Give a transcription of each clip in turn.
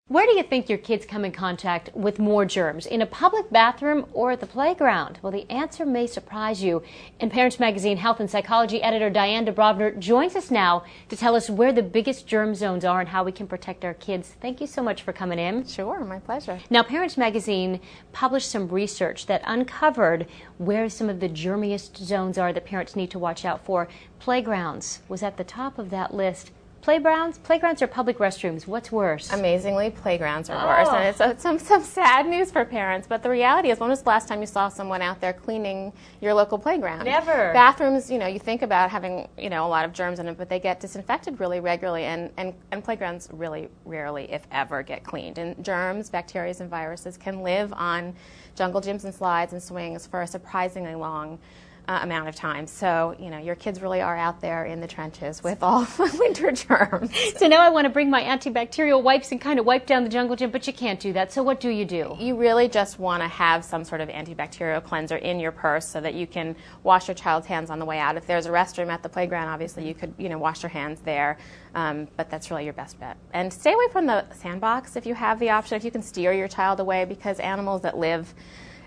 Where do you think your kids come in contact with more germs? In a public bathroom or at the playground? Well, the answer may surprise you. And Parents Magazine Health and Psychology editor Diane Dubrovner joins us now to tell us where the biggest germ zones are and how we can protect our kids. Thank you so much for coming in. Sure, my pleasure. Now, Parents Magazine published some research that uncovered where some of the germiest zones are that parents need to watch out for. Playgrounds was at the top of that list. Playgrounds or public restrooms? What's worse? Amazingly, playgrounds are worse. And it's some sad news for parents, but the reality is, when was the last time you saw someone out there cleaning your local playground? Never. Bathrooms, you think about having, a lot of germs in them, but they get disinfected really regularly, and playgrounds really rarely, if ever, get cleaned. And germs, bacteria, and viruses can live on jungle gyms and slides and swings for a surprisingly long amount of time. So, your kids really are out there in the trenches with all winter germs. So now I want to bring my antibacterial wipes and kind of wipe down the jungle gym, but you can't do that. So what do? You really just want to have some sort of antibacterial cleanser in your purse so that you can wash your child's hands on the way out. If there's a restroom at the playground, obviously you could, wash your hands there. But that's really your best bet. And stay away from the sandbox if you have the option, if you can steer your child away, because animals that live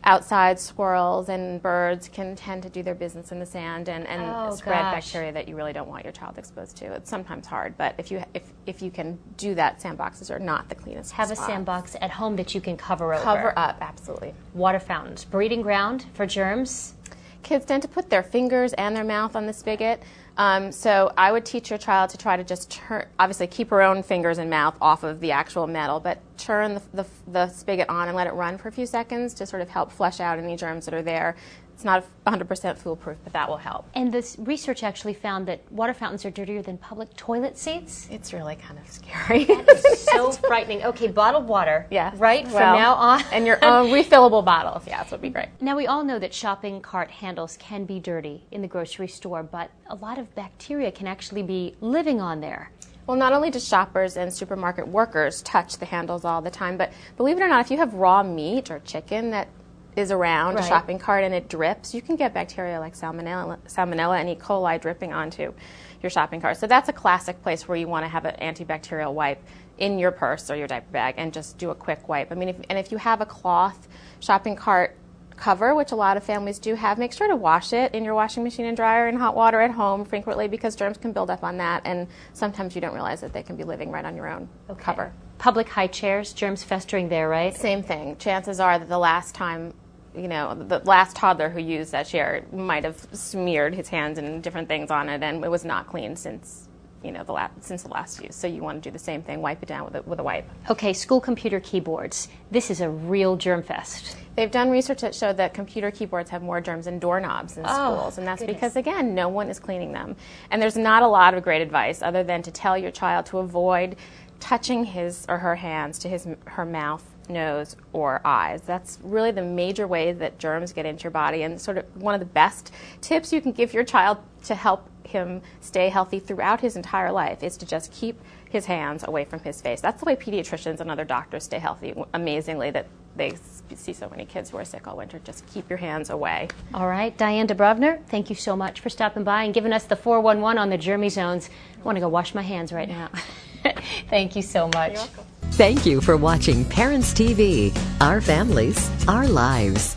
outside, squirrels and birds, can tend to do their business in the sand and spread bacteria that you really don't want your child exposed to. It's sometimes hard, but if you can do that, sandboxes are not the cleanest Have spot. a sandbox at home that you can cover over. Cover up, absolutely. Water fountains, breeding ground for germs. Kids tend to put their fingers and their mouth on the spigot. So I would teach your child to try to just obviously keep her own fingers and mouth off of the actual metal, but turn the spigot on and let it run for a few seconds to sort of help flush out any germs that are there. It's not 100% foolproof, but that will help. And this research actually found that water fountains are dirtier than public toilet seats? It's really kind of scary. That is so frightening. Okay, bottled water, right, from now on. And your own refillable bottles, that would be great. Now, we all know that shopping cart handles can be dirty in the grocery store, but a lot of bacteria can actually be living on there. Well, not only do shoppers and supermarket workers touch the handles all the time, but believe it or not, if you have raw meat or chicken that is around a shopping cart and it drips, you can get bacteria like salmonella and E. coli dripping onto your shopping cart. So that's a classic place where you want to have an antibacterial wipe in your purse or your diaper bag and just do a quick wipe. I mean, if you have a cloth shopping cart cover, which a lot of families do have, make sure to wash it in your washing machine and dryer in hot water at home frequently, because germs can build up on that, and sometimes you don't realize that they can be living right on your own cover. Public high chairs, germs festering there, right? Same thing. Chances are that the last time, the last toddler who used that chair might have smeared his hands and different things on it, and it was not clean since the last use. So you want to do the same thing, wipe it down with a wipe. Okay, school computer keyboards. This is a real germ fest. They've done research that showed that computer keyboards have more germs than doorknobs in schools, and that's because, again, no one is cleaning them. And there's not a lot of great advice other than to tell your child to avoid touching his or her hands to her mouth, nose, or eyes. That's really the major way that germs get into your body, and sort of one of the best tips you can give your child to help him stay healthy throughout his entire life is to just keep his hands away from his face. That's the way pediatricians and other doctors stay healthy, amazingly, that they see so many kids who are sick all winter. Just keep your hands away. All right, Diane Dubrovner, thank you so much for stopping by and giving us the 411 on the germy zones. I want to go wash my hands right now. Thank you so much. You're welcome. Thank you for watching Parents TV, Our Families, Our Lives.